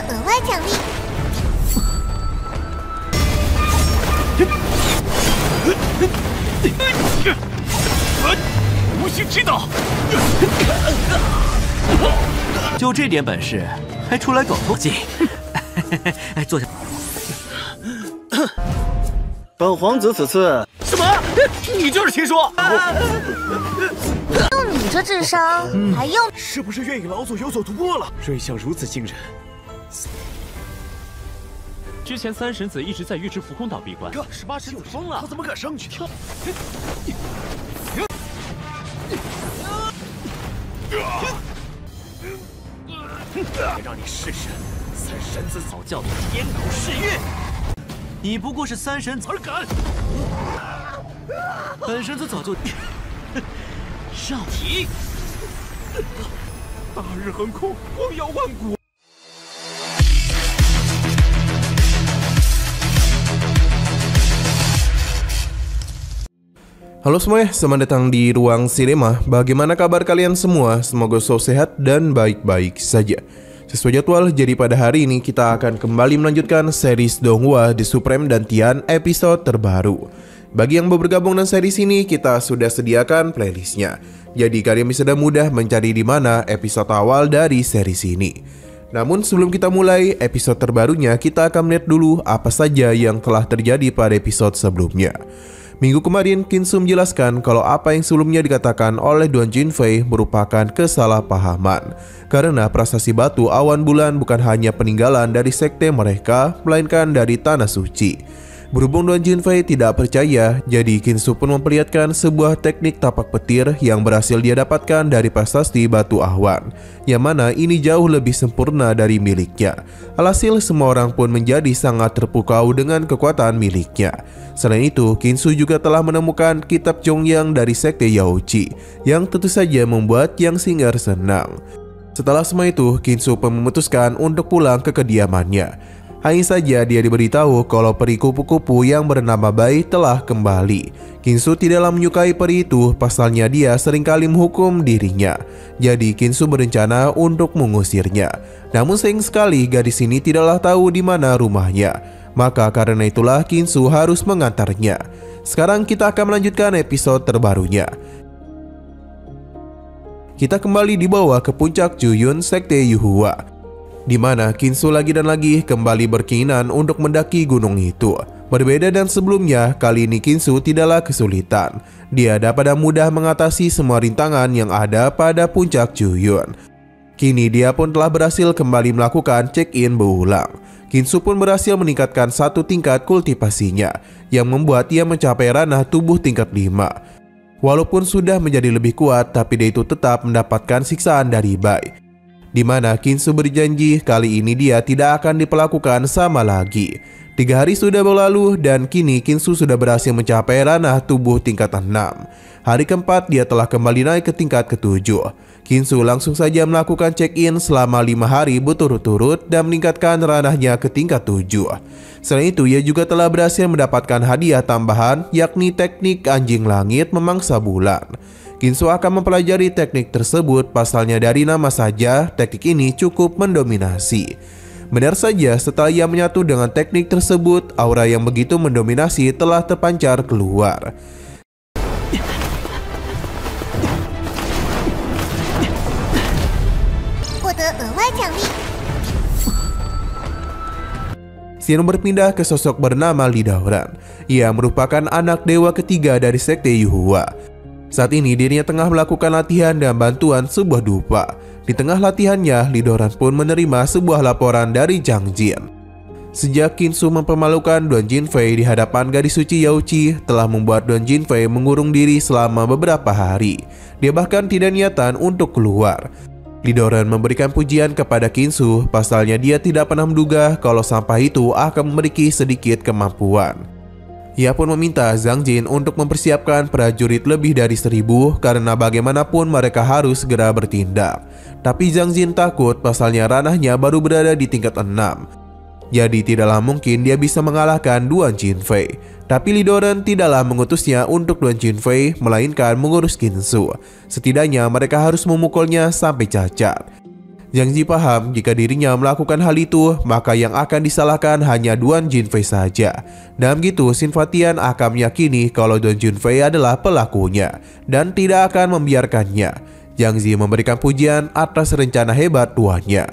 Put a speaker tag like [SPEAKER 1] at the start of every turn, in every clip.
[SPEAKER 1] 额外奖励。
[SPEAKER 2] 无心之道，
[SPEAKER 3] 就这点本事，还出来搞偷鸡？哎，坐下。
[SPEAKER 4] 本皇子此次
[SPEAKER 2] 什么？你就是秦说？
[SPEAKER 1] 用你这智商，还用？
[SPEAKER 2] 是不是愿意老祖有所突破了？瑞相如此惊人。
[SPEAKER 5] 之前三神子一直在玉之浮空岛闭关
[SPEAKER 2] ，18神子疯了，他怎么敢上去跳？让你试试三神子早教的天狗噬月。
[SPEAKER 3] 你不过是三神子，
[SPEAKER 2] 而敢！
[SPEAKER 3] 本神子早就
[SPEAKER 2] 上体，大日横空，光耀万古。
[SPEAKER 6] Halo semuanya, selamat datang di Ruang Sinema. Bagaimana kabar kalian semua? Semoga selalu sehat dan baik-baik saja. Sesuai jadwal, jadi pada hari ini kita akan kembali melanjutkan series Donghua The Supreme dan Tian episode terbaru. Bagi yang baru bergabung dengan series ini, kita sudah sediakan playlistnya. Jadi kalian bisa dengan mudah mencari di mana episode awal dari series ini. Namun sebelum kita mulai episode terbarunya, kita akan melihat dulu apa saja yang telah terjadi pada episode sebelumnya. Minggu kemarin, Kinsu menjelaskan kalau apa yang sebelumnya dikatakan oleh Duan Jinfei merupakan kesalahpahaman. Karena prasasti batu awan bulan bukan hanya peninggalan dari sekte mereka, melainkan dari tanah suci. Berhubung Duan Jinfei tidak percaya, jadi Kinsu pun memperlihatkan sebuah teknik tapak petir yang berhasil dia dapatkan dari prasasti batu awan, yang mana ini jauh lebih sempurna dari miliknya. Alhasil semua orang pun menjadi sangat terpukau dengan kekuatan miliknya. Selain itu, Kinsu juga telah menemukan kitab Zhongyang dari sekte Yaoqi, yang tentu saja membuat Yang Xing'er senang. Setelah semua itu, Kinsu pun memutuskan untuk pulang ke kediamannya. Hanya saja dia diberitahu kalau peri kupu-kupu yang bernama Bai telah kembali. Kinsu tidaklah menyukai peri itu, pasalnya dia seringkali menghukum dirinya. Jadi Kinsu berencana untuk mengusirnya. Namun sayang sekali gadis ini tidaklah tahu di mana rumahnya. Maka karena itulah Kinsu harus mengantarnya. Sekarang kita akan melanjutkan episode terbarunya. Kita kembali dibawa ke puncak Juyun sekte Yuhua, di mana Kinsu lagi dan lagi kembali berkeinginan untuk mendaki gunung itu. Berbeda dan sebelumnya, kali ini Kinsu tidaklah kesulitan. Dia dapat mudah mengatasi semua rintangan yang ada pada puncak Juyun. Kini dia pun telah berhasil kembali melakukan check-in berulang. Kinsu pun berhasil meningkatkan satu tingkat kultivasinya, yang membuat ia mencapai ranah tubuh tingkat 5. Walaupun sudah menjadi lebih kuat, tapi dia itu tetap mendapatkan siksaan dari Bai, di mana Kinsu berjanji kali ini dia tidak akan diperlakukan sama lagi. 3 hari sudah berlalu dan kini Kinsu sudah berhasil mencapai ranah tubuh tingkat 6. Hari keempat dia telah kembali naik ke tingkat ke-7. Kinsu langsung saja melakukan check-in selama 5 hari berturut-turut dan meningkatkan ranahnya ke tingkat 7. Selain itu, ia juga telah berhasil mendapatkan hadiah tambahan, yakni teknik anjing langit memangsa bulan. Kinsu akan mempelajari teknik tersebut, pasalnya dari nama saja teknik ini cukup mendominasi. Benar saja, setelah ia menyatu dengan teknik tersebut, aura yang begitu mendominasi telah terpancar keluar. Xian berpindah ke sosok bernama Li Daoran. Ia merupakan anak dewa ketiga dari sekte Yuhua. Saat ini dirinya tengah melakukan latihan dan bantuan sebuah dupa. Di tengah latihannya, Li Daoran pun menerima sebuah laporan dari Zhang Jin. Sejak Kinsu mempermalukan Duan Jinfei di hadapan gadis suci Yaoqi, telah membuat Duan Jinfei mengurung diri selama beberapa hari. Dia bahkan tidak niatan untuk keluar. Li Daoran memberikan pujian kepada Kinsu, pasalnya dia tidak pernah menduga kalau sampah itu akan memiliki sedikit kemampuan. Ia pun meminta Zhang Jin untuk mempersiapkan prajurit lebih dari 1000 karena bagaimanapun mereka harus segera bertindak. Tapi Zhang Jin takut pasalnya ranahnya baru berada di tingkat 6. Jadi tidaklah mungkin dia bisa mengalahkan Duan Jinfei. Tapi Li Daoran tidaklah mengutusnya untuk Duan Jinfei, melainkan mengurus Kinsu. Setidaknya mereka harus memukulnya sampai cacat. Zhang Zi paham jika dirinya melakukan hal itu, maka yang akan disalahkan hanya Duan Jinfei saja. Dan begitu, Xin Fatian akan meyakini kalau Duan Jinfei adalah pelakunya dan tidak akan membiarkannya. Zhang Zi memberikan pujian atas rencana hebat tuannya.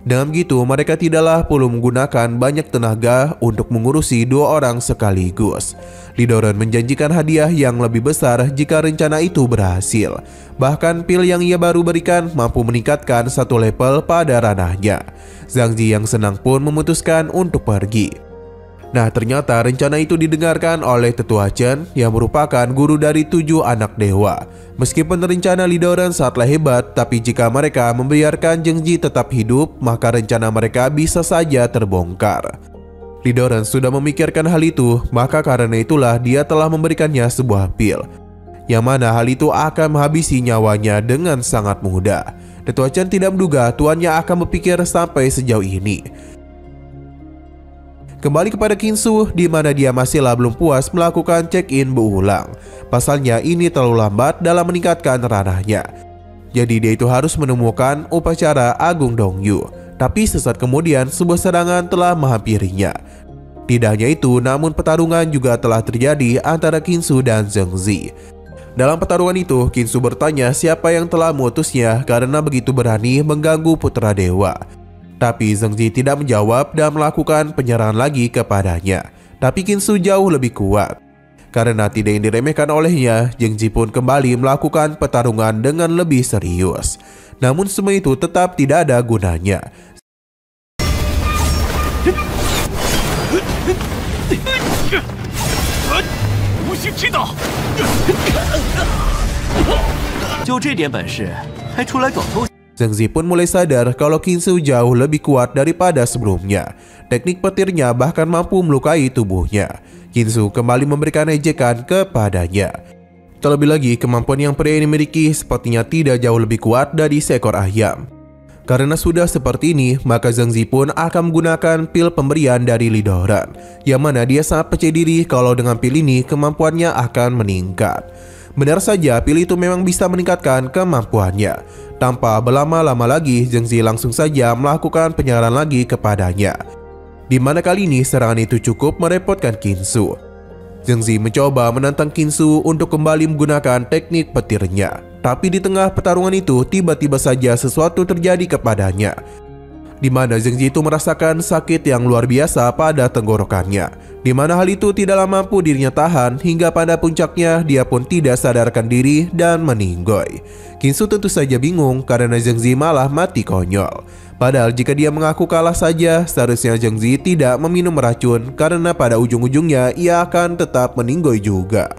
[SPEAKER 6] Dengan begitu, mereka tidaklah perlu menggunakan banyak tenaga untuk mengurusi dua orang sekaligus. Li Doran menjanjikan hadiah yang lebih besar jika rencana itu berhasil. Bahkan pil yang ia baru berikan mampu meningkatkan satu level pada ranahnya. Zhang Zi yang senang pun memutuskan untuk pergi. Nah, ternyata rencana itu didengarkan oleh Tetua Chen yang merupakan guru dari 7 anak dewa. Meskipun rencana Li Doran sangatlah hebat, tapi jika mereka membiarkan Zhang Zi tetap hidup, maka rencana mereka bisa saja terbongkar. Li Doran sudah memikirkan hal itu, maka karena itulah dia telah memberikannya sebuah pil, yang mana hal itu akan menghabisi nyawanya dengan sangat mudah. Tetua Chen tidak menduga tuannya akan berpikir sampai sejauh ini. Kembali kepada Qinsu, di mana dia masihlah belum puas melakukan check-in berulang. Pasalnya ini terlalu lambat dalam meningkatkan ranahnya. Jadi dia itu harus menemukan upacara Agung Dongyu. Tapi sesaat kemudian sebuah serangan telah menghampirinya. Tidak hanya itu, namun pertarungan juga telah terjadi antara Qinsu dan Zhang Zi. Dalam pertarungan itu, Qinsu bertanya siapa yang telah mengutusnya karena begitu berani mengganggu putra dewa. Tapi Zhang Zi tidak menjawab dan melakukan penyerangan lagi kepadanya. Tapi Qinsu jauh lebih kuat. Karena tidak yang diremehkan olehnya, Zhang Zi pun kembali melakukan pertarungan dengan lebih serius. Namun semua itu tetap tidak ada gunanya. Zhang Zi pun mulai sadar kalau Qinsu jauh lebih kuat daripada sebelumnya. Teknik petirnya bahkan mampu melukai tubuhnya. Qinsu kembali memberikan ejekan kepadanya. Terlebih lagi, kemampuan yang pria ini miliki sepertinya tidak jauh lebih kuat dari seekor ayam. Karena sudah seperti ini, maka Zhang Zi pun akan menggunakan pil pemberian dari Li Doran, yang mana dia sangat percaya diri kalau dengan pil ini kemampuannya akan meningkat. Benar saja, pil itu memang bisa meningkatkan kemampuannya. Tanpa berlama-lama lagi, Zhang Zi langsung saja melakukan penyerangan lagi kepadanya. Di mana kali ini serangan itu cukup merepotkan Qinsu. Zhang Zi mencoba menantang Qinsu untuk kembali menggunakan teknik petirnya. Tapi di tengah pertarungan itu, tiba-tiba saja sesuatu terjadi kepadanya. Di mana Zhang Zi itu merasakan sakit yang luar biasa pada tenggorokannya. Di mana hal itu tidaklah mampu dirinya tahan hingga pada puncaknya dia pun tidak sadarkan diri dan meninggoy. Qinsu tentu saja bingung karena Zhang Zi malah mati konyol. Padahal jika dia mengaku kalah saja, seharusnya Zhang Zi tidak meminum racun karena pada ujung-ujungnya ia akan tetap meninggoy juga.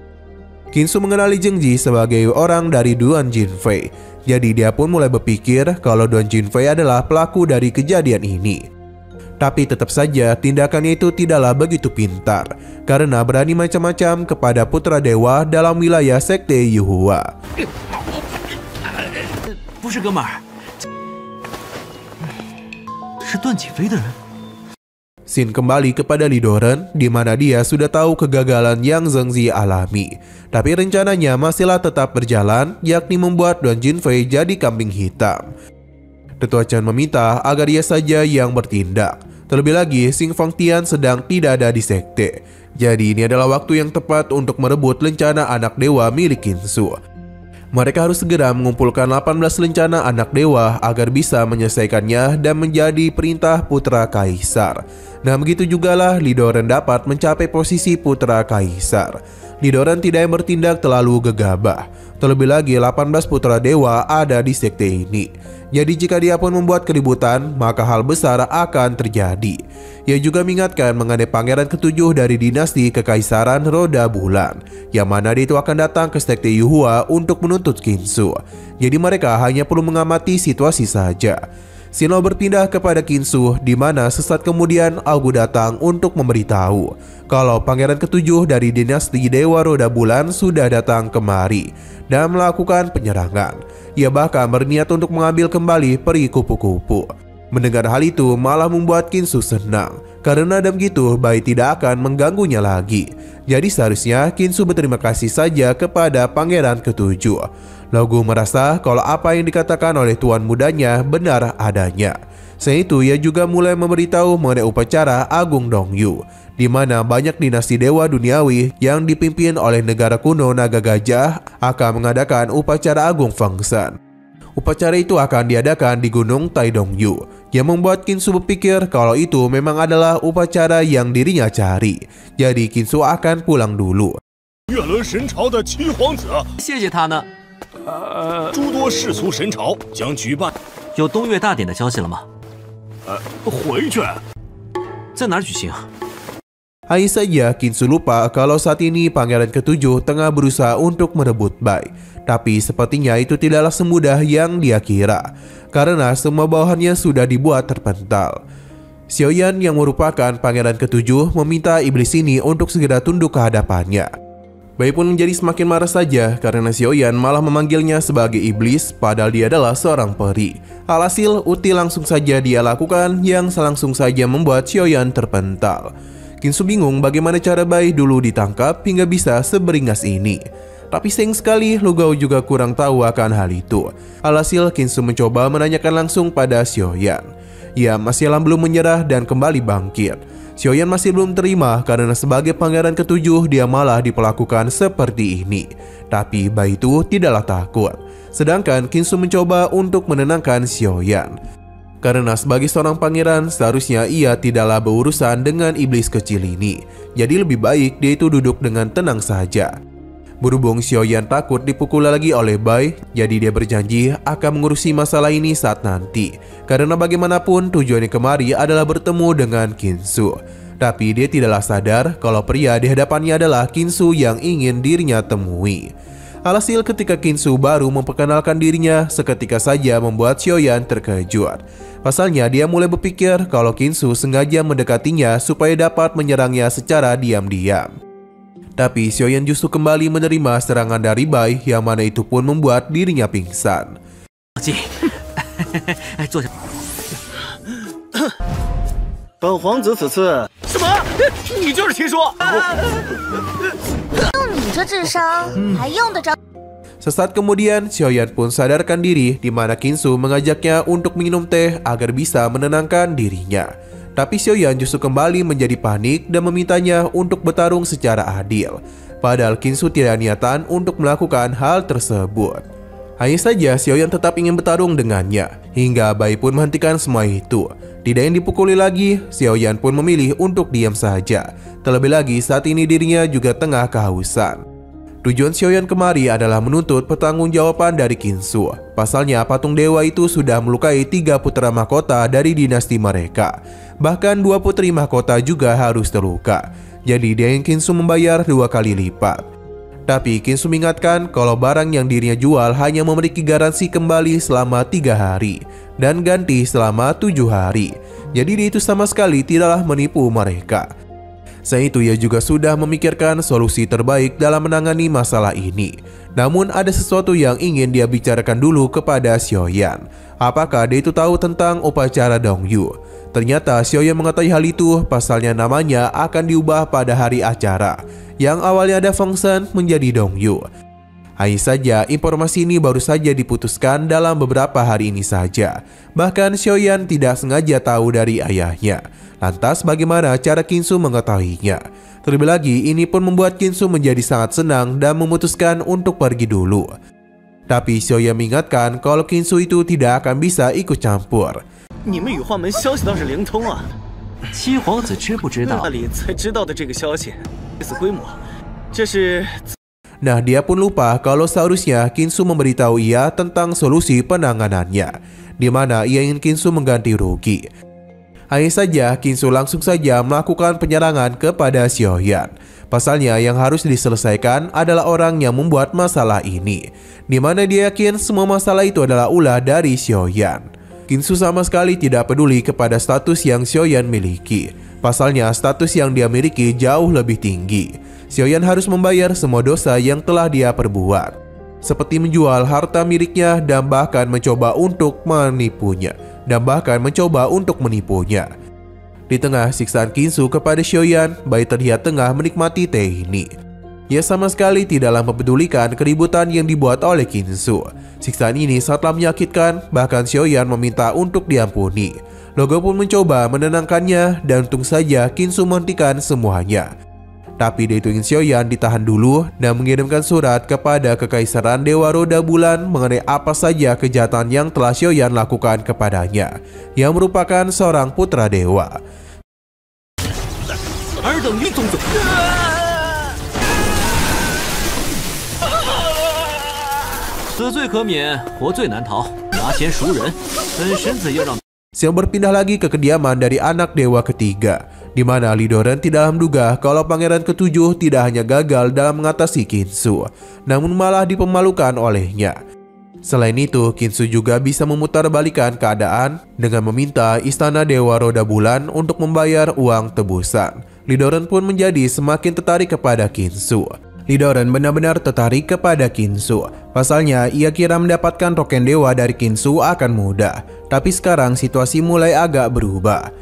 [SPEAKER 6] Qinsu mengenali Zhang Zi sebagai orang dari Duan Jinfei. Jadi dia pun mulai berpikir kalau Duan Jinfei adalah pelaku dari kejadian ini. Tapi tetap saja tindakannya itu tidaklah begitu pintar, karena berani macam-macam kepada putra dewa dalam wilayah sekte Yuhua. Xin kembali kepada Li Doran, di mana dia sudah tahu kegagalan yang Zhang Zi alami. Tapi rencananya masihlah tetap berjalan, yakni membuat Duan Jinfei jadi kambing hitam. Tetua Chen meminta agar ia saja yang bertindak. Terlebih lagi, Xin Fangtian sedang tidak ada di sekte. Jadi ini adalah waktu yang tepat untuk merebut lencana anak dewa milik Qinsu. Mereka harus segera mengumpulkan 18 lencana anak dewa agar bisa menyelesaikannya dan menjadi perintah putra kaisar. Nah, begitu jugalah Li Doran dapat mencapai posisi putra kaisar. Li Doran tidak yang bertindak terlalu gegabah. Terlebih lagi 18 putra dewa ada di sekte ini. Jadi jika dia pun membuat keributan, maka hal besar akan terjadi. Ia juga mengingatkan mengenai pangeran ketujuh dari dinasti kekaisaran Roda Bulan, yang mana dia itu akan datang ke sekte Yuhua untuk menuntut Qinsu. Jadi mereka hanya perlu mengamati situasi saja. Xin Lo berpindah kepada Qinsu, di mana sesaat kemudian Augu datang untuk memberitahu kalau pangeran ketujuh dari dinasti Dewa Roda Bulan sudah datang kemari dan melakukan penyerangan. Ia bahkan berniat untuk mengambil kembali peri kupu-kupu. Mendengar hal itu malah membuat Qinsu senang, karena dengan begitu Bai tidak akan mengganggunya lagi. Jadi seharusnya Qinsu berterima kasih saja kepada pangeran ketujuh. Lagu merasa kalau apa yang dikatakan oleh tuan mudanya benar adanya. Selain itu, ia juga mulai memberitahu mengenai upacara Agung Dongyu, di mana banyak dinasti dewa duniawi yang dipimpin oleh negara kuno Naga Gajah akan mengadakan upacara Agung Fengshen. Upacara itu akan diadakan di Gunung Taidongyu, yang membuat Qinsu berpikir kalau itu memang adalah upacara yang dirinya cari. Jadi Qinsu akan pulang dulu.
[SPEAKER 2] 月轮神朝的七皇子，
[SPEAKER 3] 谢谢他呢。
[SPEAKER 2] 诸多世俗神朝将举办。
[SPEAKER 3] 有东岳大典的消息了吗？
[SPEAKER 2] 回去。
[SPEAKER 3] 在哪儿举行？
[SPEAKER 6] Hanya saja Qinsu lupa kalau saat ini pangeran ketujuh tengah berusaha untuk merebut Bai. Tapi sepertinya itu tidaklah semudah yang dia kira, karena semua bawahannya sudah dibuat terpental. Xiaoyan yang merupakan pangeran ketujuh meminta iblis ini untuk segera tunduk ke hadapannya. Bai pun menjadi semakin marah saja karena Xiaoyan malah memanggilnya sebagai iblis padahal dia adalah seorang peri. Alhasil uti langsung saja dia lakukan yang selangsung saja membuat Xiaoyan terpental. Qinsu bingung bagaimana cara Bai dulu ditangkap hingga bisa seberingas ini. Tapi sayang sekali Lu Gao juga kurang tahu akan hal itu. Alhasil Qinsu mencoba menanyakan langsung pada Xiaoyan. Ia masih belum menyerah dan kembali bangkit. Xiaoyan masih belum terima karena sebagai pangeran ketujuh dia malah diperlakukan seperti ini. Tapi Bai itu tidaklah takut. Sedangkan Qinsu mencoba untuk menenangkan Xiaoyan. Karena sebagai seorang pangeran seharusnya ia tidaklah berurusan dengan iblis kecil ini. Jadi lebih baik dia itu duduk dengan tenang saja. Berhubung Xiaoyan takut dipukul lagi oleh Bai, jadi dia berjanji akan mengurusi masalah ini saat nanti. Karena bagaimanapun tujuannya kemari adalah bertemu dengan Qinsu. Tapi dia tidaklah sadar kalau pria di hadapannya adalah Qinsu yang ingin dirinya temui. Alhasil ketika Qinsu baru memperkenalkan dirinya, seketika saja membuat Xiaoyan terkejut. Pasalnya dia mulai berpikir kalau Qinsu sengaja mendekatinya supaya dapat menyerangnya secara diam-diam. Tapi Xiaoyan justru kembali menerima serangan dari Bai yang mana itu pun membuat dirinya pingsan.
[SPEAKER 4] 本皇子此次
[SPEAKER 2] 什么？你就是秦说？
[SPEAKER 1] 用你这智商，还用得着？
[SPEAKER 6] Sesaat kemudian, Xiaoyan pun sadarkan diri di mana Qinsu mengajaknya untuk minum teh agar bisa menenangkan dirinya. Tapi Xiaoyan justru kembali menjadi panik dan memintanya untuk bertarung secara adil. Padahal Qinsu tidak niatan untuk melakukan hal tersebut. Hanya saja Xiaoyan tetap ingin bertarung dengannya, hingga Bai pun menghentikan semua itu. Tidak yang dipukuli lagi, Xiaoyan pun memilih untuk diam saja. Terlebih lagi saat ini dirinya juga tengah kehausan. Tujuan Xiaoyan kemari adalah menuntut pertanggungjawaban dari Qinsu. Pasalnya patung dewa itu sudah melukai 3 putra mahkota dari dinasti mereka. Bahkan 2 putri mahkota juga harus terluka. Jadi dia yang Qinsu membayar 2 kali lipat. Tapi Qinsu mengingatkan kalau barang yang dirinya jual hanya memiliki garansi kembali selama 3 hari dan ganti selama 7 hari. Jadi dia itu sama sekali tidaklah menipu mereka. Selain itu ia juga sudah memikirkan solusi terbaik dalam menangani masalah ini. Namun ada sesuatu yang ingin dia bicarakan dulu kepada Xiaoyan. Apakah dia itu tahu tentang upacara Dongyu? Ternyata Xiaoyan mengetahui hal itu, pasalnya namanya akan diubah pada hari acara yang awalnya ada Fengshen menjadi Dongyu. Hanya saja informasi ini baru saja diputuskan dalam beberapa hari ini saja. Bahkan Xiaoyan tidak sengaja tahu dari ayahnya. Lantas bagaimana cara Qinsu mengetahuinya? Terlebih lagi ini pun membuat Qinsu menjadi sangat senang dan memutuskan untuk pergi dulu. Tapi Xiaoyan mengingatkan kalau Qinsu itu tidak akan bisa ikut campur.
[SPEAKER 4] 你们羽化门消息倒是灵通啊！
[SPEAKER 3] 七皇子知不知道？
[SPEAKER 4] 那里才知道的这个消息，此规模，这是。
[SPEAKER 6] Nah, dia pun lupa kalau seharusnya Qinsu memberitahu ia tentang solusi penanganannya, di mana ia ingin Qinsu mengganti rugi. Hanya saja Qinsu langsung saja melakukan penyerangan kepada Xiaoyan. Pasalnya yang harus diselesaikan adalah orang yang membuat masalah ini, di mana dia yakin semua masalah itu adalah ulah dari Xiaoyan. Qinsu sama sekali tidak peduli kepada status yang Xiaoyan miliki. Pasalnya status yang dia miliki jauh lebih tinggi. Xiaoyan harus membayar semua dosa yang telah dia perbuat, seperti menjual harta miliknya dan bahkan mencoba untuk menipunya. Di tengah siksaan Qinsu kepada Xiaoyan, Bai terlihat tengah menikmati teh ini. Ia sama sekali tidaklah mempedulikan keributan yang dibuat oleh Kinsu. Siksaan ini sangatlah menyakitkan, bahkan Xiaoyan meminta untuk diampuni. Logo pun mencoba menenangkannya dan untung saja Kinsu menghentikan semuanya. Tapi Deituing Xiaoyan ditahan dulu dan mengirimkan surat kepada Kekaisaran Dewa Roda Bulan mengenai apa saja kejahatan yang telah Xiaoyan lakukan kepadanya, yang merupakan seorang putra dewa.
[SPEAKER 2] 尔等于宗宗。
[SPEAKER 3] 死罪可免，活罪难逃。拿钱赎人，本神子要让。
[SPEAKER 6] Xiao berpindah lagi ke kediaman dari anak dewa ketiga, di mana Li Doran tidak menduga kalau pangeran ketujuh tidak hanya gagal dalam mengatasi Kinsu, namun malah dipemalukan olehnya. Selain itu, Kinsu juga bisa memutarbalikkan keadaan dengan meminta Istana Dewa Roda Bulan untuk membayar uang tebusan. Li Doran pun menjadi semakin tertarik kepada Kinsu. Li Doran benar-benar tertarik kepada Kinsu. Pasalnya, ia kira mendapatkan token dewa dari Kinsu akan mudah. Tapi sekarang situasi mulai agak berubah.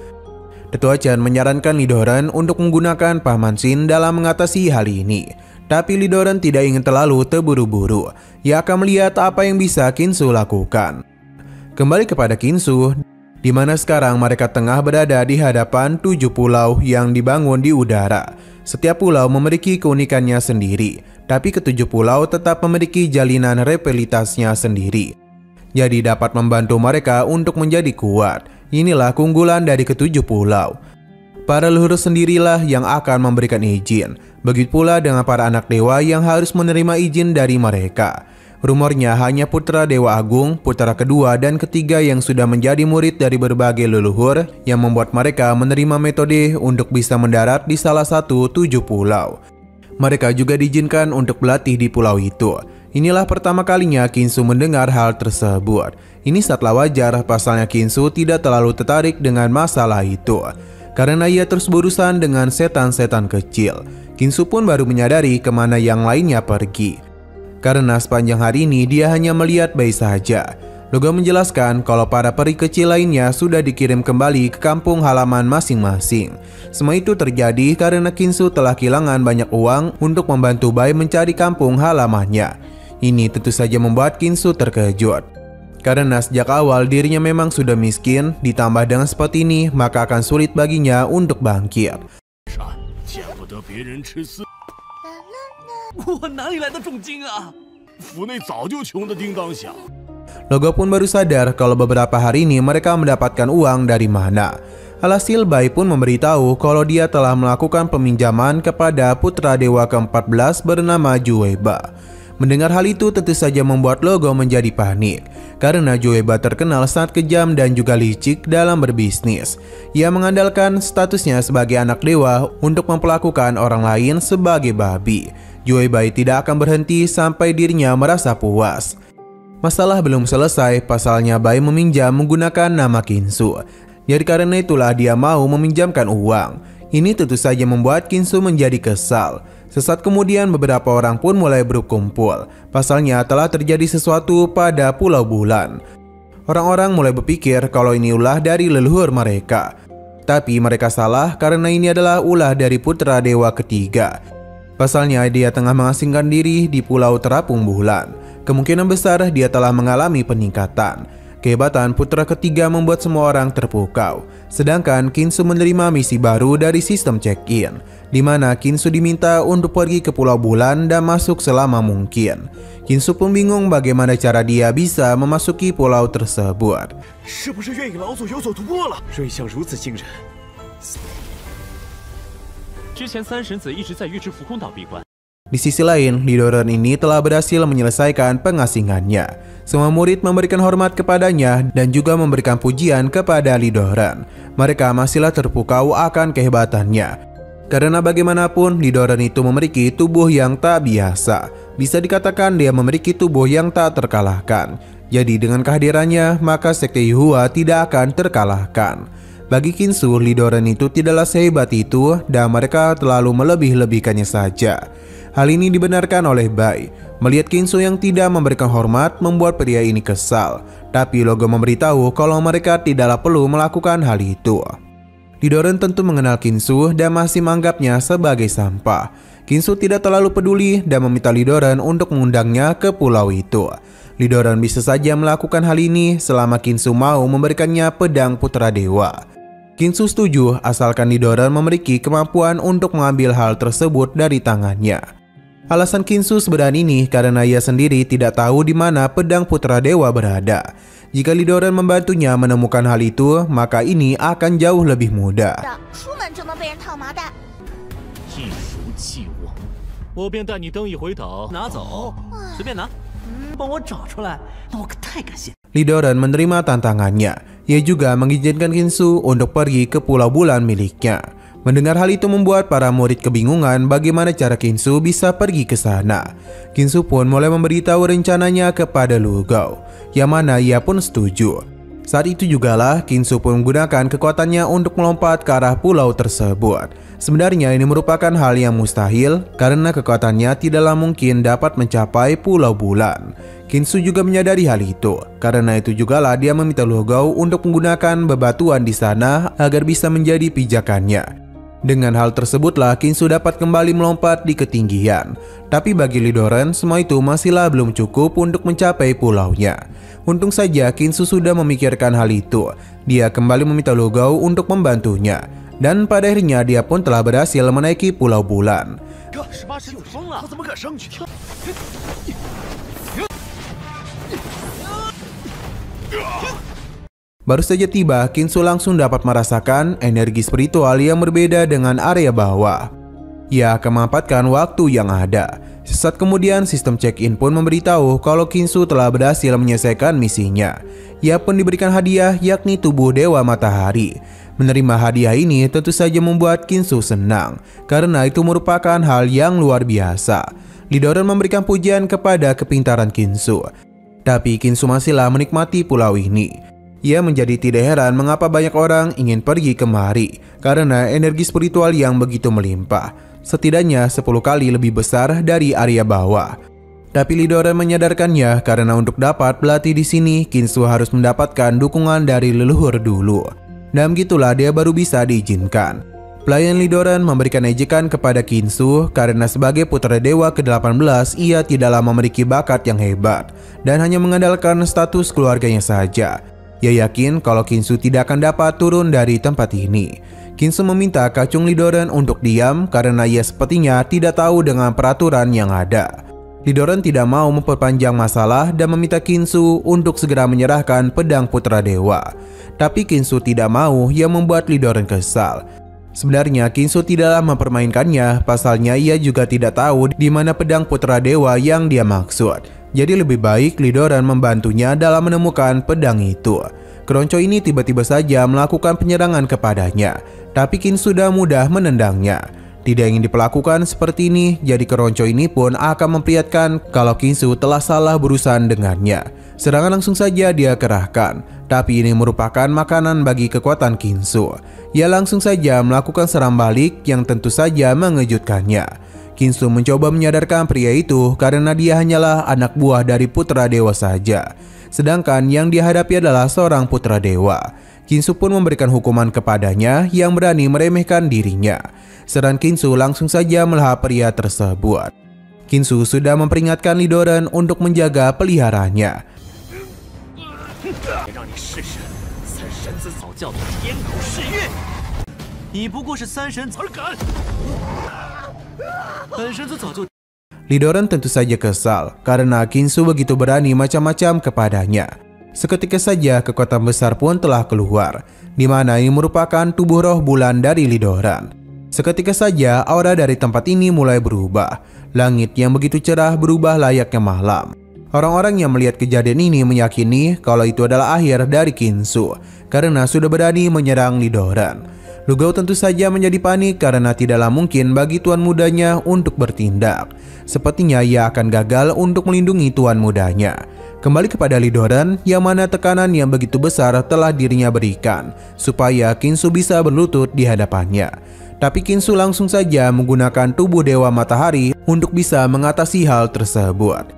[SPEAKER 6] Tetua Chen menyarankan Li Doran untuk menggunakan Paman Xin dalam mengatasi hal ini. Tapi Li Doran tidak ingin terlalu terburu-buru. Ia akan melihat apa yang bisa Kinsu lakukan. Kembali kepada Kinsu, di mana sekarang mereka tengah berada di hadapan 7 pulau yang dibangun di udara. Setiap pulau memiliki keunikannya sendiri, tapi ketujuh pulau tetap memiliki jalinan repelitasnya sendiri. Jadi dapat membantu mereka untuk menjadi kuat. Inilah keunggulan dari ketujuh pulau. Para leluhur sendirilah yang akan memberikan izin. Begitu pula dengan para anak dewa yang harus menerima izin dari mereka. Rumornya hanya putra Dewa Agung, putra kedua dan ketiga yang sudah menjadi murid dari berbagai leluhur yang membuat mereka menerima metode untuk bisa mendarat di salah satu 7 pulau. Mereka juga diizinkan untuk berlatih di pulau itu. Inilah pertama kalinya Kinsu mendengar hal tersebut. Ini sangatlah wajar, pasalnya Kinsu tidak terlalu tertarik dengan masalah itu, karena ia terus berurusan dengan setan-setan kecil. Kinsu pun baru menyadari kemana yang lainnya pergi. Karena sepanjang hari ini dia hanya melihat bayi saja. Logo menjelaskan kalau para peri kecil lainnya sudah dikirim kembali ke kampung halaman masing-masing. Semua itu terjadi karena Kinsu telah kehilangan banyak uang untuk membantu Bai mencari kampung halamannya. Ini tentu saja membuat Kinsu terkejut. Karena sejak awal dirinya memang sudah miskin, ditambah dengan seperti ini maka akan sulit baginya untuk bangkit.
[SPEAKER 2] 见不得别人吃丝。
[SPEAKER 3] 我哪里来的重金啊？
[SPEAKER 2] 府内早就穷得叮当响。
[SPEAKER 6] Logo pun baru sadar kalau beberapa hari ini mereka mendapatkan uang dari mana. Alhasil Bai pun memberitahu kalau dia telah melakukan peminjaman kepada putra dewa ke-14 bernama Jueba. Mendengar hal itu tentu saja membuat Logo menjadi panik, karena Jueba terkenal sangat kejam dan juga licik dalam berbisnis. Ia mengandalkan statusnya sebagai anak dewa untuk memperlakukan orang lain sebagai babi. Jueba tidak akan berhenti sampai dirinya merasa puas. Masalah belum selesai, pasalnya Bai meminjam menggunakan nama Kinsu. Jadi karena itulah dia mau meminjamkan uang. Ini tentu saja membuat Kinsu menjadi kesal. Sesaat kemudian beberapa orang pun mulai berkumpul. Pasalnya telah terjadi sesuatu pada Pulau Bulan. Orang-orang mulai berpikir kalau ini ulah dari leluhur mereka. Tapi mereka salah karena ini adalah ulah dari putra dewa ketiga. Pasalnya dia tengah mengasingkan diri di Pulau Terapung Bulan. Kemungkinan besar dia telah mengalami peningkatan. Kehebatan putra ketiga membuat semua orang terpukau. Sedangkan Kinsu menerima misi baru dari sistem check-in, di mana Kinsu diminta untuk pergi ke Pulau Bulan dan masuk selama mungkin. Kinsu pun bingung bagaimana cara dia bisa memasuki pulau tersebut.
[SPEAKER 2] 是不是愿意老祖有所突破了？瑞相如此惊人。
[SPEAKER 5] 之前三神子一直在预知浮空岛闭关。
[SPEAKER 6] Di sisi lain, Li Doran ini telah berhasil menyelesaikan pengasingannya. Semua murid memberikan hormat kepadanya dan juga memberikan pujian kepada Li Doran. Mereka masihlah terpukau akan kehebatannya. Karena bagaimanapun, Li Doran itu memiliki tubuh yang tak biasa. Bisa dikatakan dia memiliki tubuh yang tak terkalahkan. Jadi dengan kehadirannya, maka sekte Yuhua tidak akan terkalahkan. Bagi Kinsu, Li Doran itu tidaklah sehebat itu dan mereka terlalu melebih-lebihkannya saja. Hal ini dibenarkan oleh Bai. Melihat Kinsu yang tidak memberikan hormat membuat pria ini kesal. Tapi Logo memberitahu kalau mereka tidaklah perlu melakukan hal itu. Lidoran tentu mengenal Kinsu dan masih menganggapnya sebagai sampah. Kinsu tidak terlalu peduli dan meminta Lidoran untuk mengundangnya ke pulau itu. Lidoran bisa saja melakukan hal ini selama Kinsu mau memberikannya pedang Putra Dewa. Kinsu setuju asalkan Lidoran memiliki kemampuan untuk mengambil hal tersebut dari tangannya. Alasan Kinsu sebenarnya ini karena ia sendiri tidak tahu di mana pedang Putra Dewa berada. Jika Lidoran membantunya menemukan hal itu, maka ini akan jauh lebih mudah.
[SPEAKER 1] 出门就能被人套麻袋。
[SPEAKER 5] 一如既往，我便带你登一回岛。
[SPEAKER 3] 拿走，随便拿。帮我找出来，那我可太感谢。
[SPEAKER 6] Lidoran menerima tantangannya. Ia juga mengizinkan Kinsu untuk pergi ke Pulau Bulan miliknya. Mendengar hal itu membuat para murid kebingungan bagaimana cara Kinsu bisa pergi ke sana. Kinsu pun mulai memberitahu rencananya kepada Lu Gao, yang mana ia pun setuju. Saat itu jugalah Kinsu pun menggunakan kekuatannya untuk melompat ke arah pulau tersebut. Sebenarnya ini merupakan hal yang mustahil karena kekuatannya tidaklah mungkin dapat mencapai Pulau Bulan. Kinsu juga menyadari hal itu. Karena itu jugalah dia meminta Lu Gao untuk menggunakan bebatuan di sana agar bisa menjadi pijakannya. Dengan hal tersebutlah Kinsu dapat kembali melompat di ketinggian. Tapi bagi Lidoran semua itu masihlah belum cukup untuk mencapai pulaunya. Untung saja Kinsu sudah memikirkan hal itu. Dia kembali meminta Lu Gao untuk membantunya. Dan pada akhirnya dia pun telah berhasil menaiki Pulau Bulan. Baru saja tiba, Kinsu langsung dapat merasakan energi spiritual yang berbeda dengan area bawah. Ia akan memanfaatkan waktu yang ada. Sesaat kemudian, sistem check-in pun memberitahu kalau Kinsu telah berhasil menyelesaikan misinya. Ia pun diberikan hadiah, yakni tubuh Dewa Matahari. Menerima hadiah ini tentu saja membuat Kinsu senang, karena itu merupakan hal yang luar biasa. Lidoran memberikan pujian kepada kepintaran Kinsu. Tapi Kinsu masihlah menikmati pulau ini. Ia menjadi tidak heran mengapa banyak orang ingin pergi kemari, karena energi spiritual yang begitu melimpah. Setidaknya 10 kali lebih besar dari area bawah. Tapi Lidoran menyadarkannya karena untuk dapat berlatih di sini, Kinsu harus mendapatkan dukungan dari leluhur dulu. Dan begitulah dia baru bisa diizinkan. Pelayan Lidoran memberikan ejekan kepada Kinsu karena sebagai putra dewa ke-18 ia tidaklah memiliki bakat yang hebat dan hanya mengandalkan status keluarganya saja. Ia yakin kalau Kinsu tidak akan dapat turun dari tempat ini. Kinsu meminta kacung Lidoran untuk diam karena ia sepertinya tidak tahu dengan peraturan yang ada. Lidoran tidak mau memperpanjang masalah dan meminta Kinsu untuk segera menyerahkan pedang Putra Dewa. Tapi Kinsu tidak mau, yang membuat Lidoran kesal. Sebenarnya Kinsu tidaklah mempermainkannya, pasalnya ia juga tidak tahu di mana pedang Putra Dewa yang dia maksud. Jadi lebih baik Lidoran membantunya dalam menemukan pedang itu. Keronco ini tiba-tiba saja melakukan penyerangan kepadanya, tapi Kinsu sudah mudah menendangnya. Tidak ingin diperlakukan seperti ini, jadi keronco ini pun akan memperlihatkan kalau Kinsu telah salah berurusan dengannya. Serangan langsung saja dia kerahkan, tapi ini merupakan makanan bagi kekuatan Kinsu. Ia langsung saja melakukan serang balik yang tentu saja mengejutkannya. Kinsu mencoba menyadarkan pria itu karena dia hanyalah anak buah dari Putra Dewa saja. Sedangkan yang dihadapi adalah seorang Putra Dewa. Kinsu pun memberikan hukuman kepadanya yang berani meremehkan dirinya. Serangan Kinsu langsung saja melahap pria tersebut. Kinsu sudah memperingatkan Lidoran untuk menjaga peliharaannya. Lidoran tentu saja kesal karena Kinsu begitu berani macam-macam kepadanya. Seketika saja kekuatan besar pun telah keluar, di mana ini merupakan tubuh roh bulan dari Lidoran. Seketika saja aura dari tempat ini mulai berubah. Langit yang begitu cerah berubah layaknya malam. Orang-orang yang melihat kejadian ini meyakini kalau itu adalah akhir dari Kinsu karena sudah berani menyerang Lidoran. Lu Gao tentu saja menjadi panik karena tidaklah mungkin bagi tuan mudanya untuk bertindak. Sepertinya ia akan gagal untuk melindungi tuan mudanya. Kembali kepada Lidoran, yang mana tekanan yang begitu besar telah dirinya berikan supaya Kinsu bisa berlutut di hadapannya. Tapi Kinsu langsung saja menggunakan tubuh Dewa Matahari untuk bisa mengatasi hal tersebut.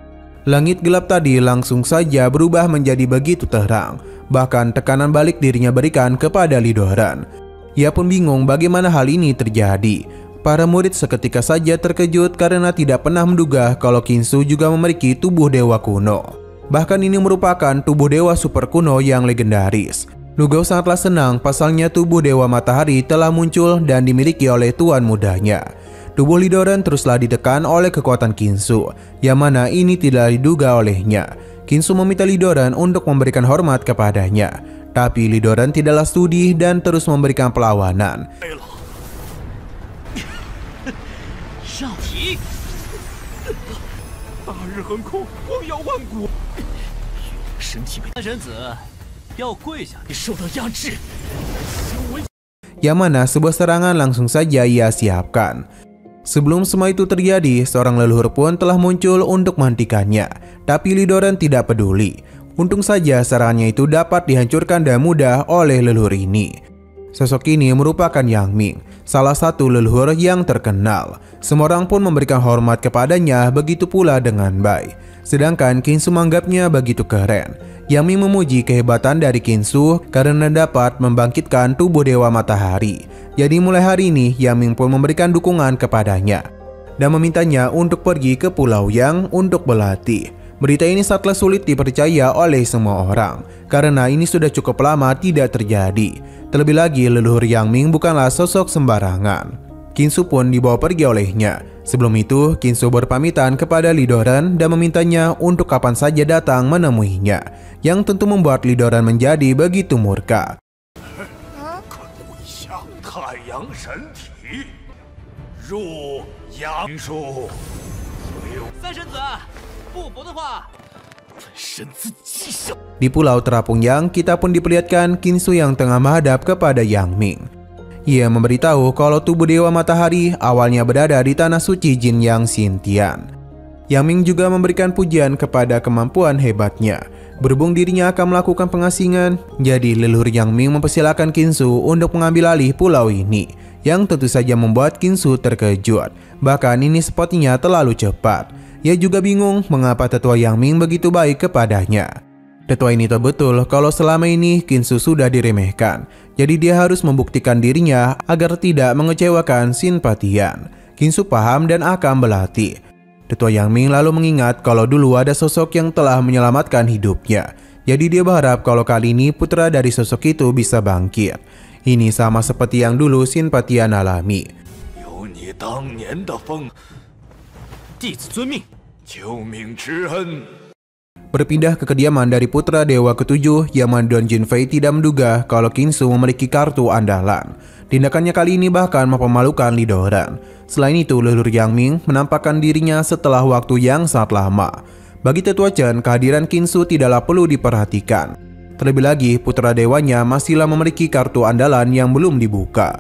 [SPEAKER 6] Langit gelap tadi langsung saja berubah menjadi begitu terang. Bahkan tekanan balik dirinya berikan kepada Lidoran. Ia pun bingung bagaimana hal ini terjadi. Para murid seketika saja terkejut karena tidak pernah menduga kalau Kinsu juga memiliki tubuh dewa kuno. Bahkan ini merupakan tubuh dewa super kuno yang legendaris. Lugao sangatlah senang pasalnya tubuh dewa matahari telah muncul dan dimiliki oleh tuan mudanya. Tubuh Li Doran teruslah ditekan oleh kekuatan Kinsu, yang mana ini tidak diduga olehnya. Kinsu meminta Li Doran untuk memberikan hormat kepadanya, tapi Li Doran tidaklah studi dan terus memberikan perlawanan. Yang mana sebuah serangan langsung saja ia siapkan. Sebelum semua itu terjadi, seorang leluhur pun telah muncul untuk menghentikannya, tapi Li Doran tidak peduli. Untung saja serangannya itu dapat dihancurkan dengan mudah oleh leluhur ini. Sosok ini merupakan Yang Ming, salah satu leluhur yang terkenal. Semua orang pun memberikan hormat kepadanya, begitu pula dengan Bai. Sedangkan Kinsu menganggapnya begitu keren. Yang Ming memuji kehebatan dari Kinsu karena dapat membangkitkan tubuh dewa matahari. Jadi mulai hari ini Yang Ming pun memberikan dukungan kepadanya dan memintanya untuk pergi ke Pulau Yang untuk berlatih. Berita ini sangatlah sulit dipercaya oleh semua orang karena ini sudah cukup lama tidak terjadi. Terlebih lagi leluhur Yang Ming bukanlah sosok sembarangan. Kinsu pun dibawa pergi olehnya. Sebelum itu Kinsu berpamitan kepada Li Doran dan memintanya untuk kapan saja datang menemuinya, yang tentu membuat Li Doran menjadi begitu murka. Di Pulau Terapung Yang, kita pun diperlihatkan Kinsu yang tengah menghadap kepada Yang Ming. Ia memberitahu kalau tubuh dewa matahari awalnya berada di tanah suci Jin Yang Xintian. Yang Ming juga memberikan pujian kepada kemampuan hebatnya. Berhubung dirinya akan melakukan pengasingan, jadi leluhur Yang Ming mempersilahkan Kinsu untuk mengambil alih pulau ini, yang tentu saja membuat Kinsu terkejut. Bahkan ini sepertinya terlalu cepat. Ia juga bingung mengapa tetua Yang Ming begitu baik kepadanya. Tetua ini tahu betul kalau selama ini Kinsu sudah diremehkan, jadi dia harus membuktikan dirinya agar tidak mengecewakan Sin Patian. Kinsu paham dan akan berlatih. Tetua Yang Ming lalu mengingat kalau dulu ada sosok yang telah menyelamatkan hidupnya, jadi dia berharap kalau kali ini putra dari sosok itu bisa bangkit. Ini sama seperti yang dulu Sin Patian alami. Berpindah ke kediaman dari putra dewa ketujuh, Yaman Don Jinfei tidak menduga kalau Kinsu memiliki kartu andalan. Tindakannya kali ini bahkan mempermalukan Li Doran. Selain itu, leluhur Yang Ming menampakkan dirinya setelah waktu yang sangat lama. Bagi tetua Chen, kehadiran Kinsu tidaklah perlu diperhatikan. Terlebih lagi, putra dewanya masihlah memiliki kartu andalan yang belum dibuka.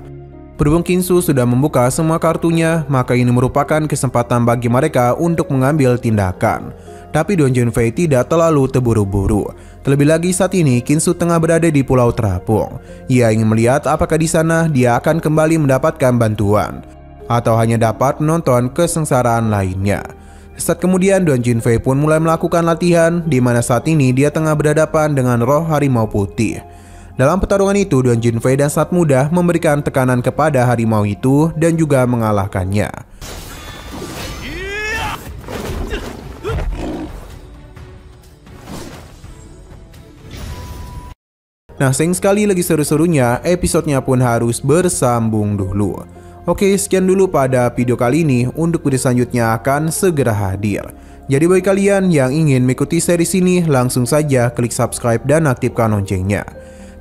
[SPEAKER 6] Berhubung Kinsu sudah membuka semua kartunya, maka ini merupakan kesempatan bagi mereka untuk mengambil tindakan. Tapi Don Jinfei tidak terlalu terburu-buru. Terlebih lagi saat ini Kinsu tengah berada di Pulau Terapung. Ia ingin melihat apakah di sana dia akan kembali mendapatkan bantuan atau hanya dapat menonton kesengsaraan lainnya. Saat kemudian Don Jinfei pun mulai melakukan latihan, di mana saat ini dia tengah berhadapan dengan roh harimau putih. Dalam pertarungan itu, Don Jinfei dan sangat mudah memberikan tekanan kepada harimau itu dan juga mengalahkannya. Nah, sayang sekali lagi seru-serunya, episodenya pun harus bersambung dulu. Oke, sekian dulu pada video kali ini. Untuk video selanjutnya akan segera hadir. Jadi bagi kalian yang ingin mengikuti series ini, langsung saja klik subscribe dan aktifkan loncengnya.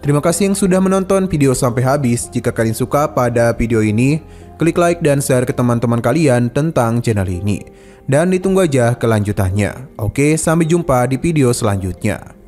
[SPEAKER 6] Terima kasih yang sudah menonton video sampai habis. Jika kalian suka pada video ini, klik like dan share ke teman-teman kalian tentang channel ini. Dan ditunggu aja kelanjutannya. Oke, sampai jumpa di video selanjutnya.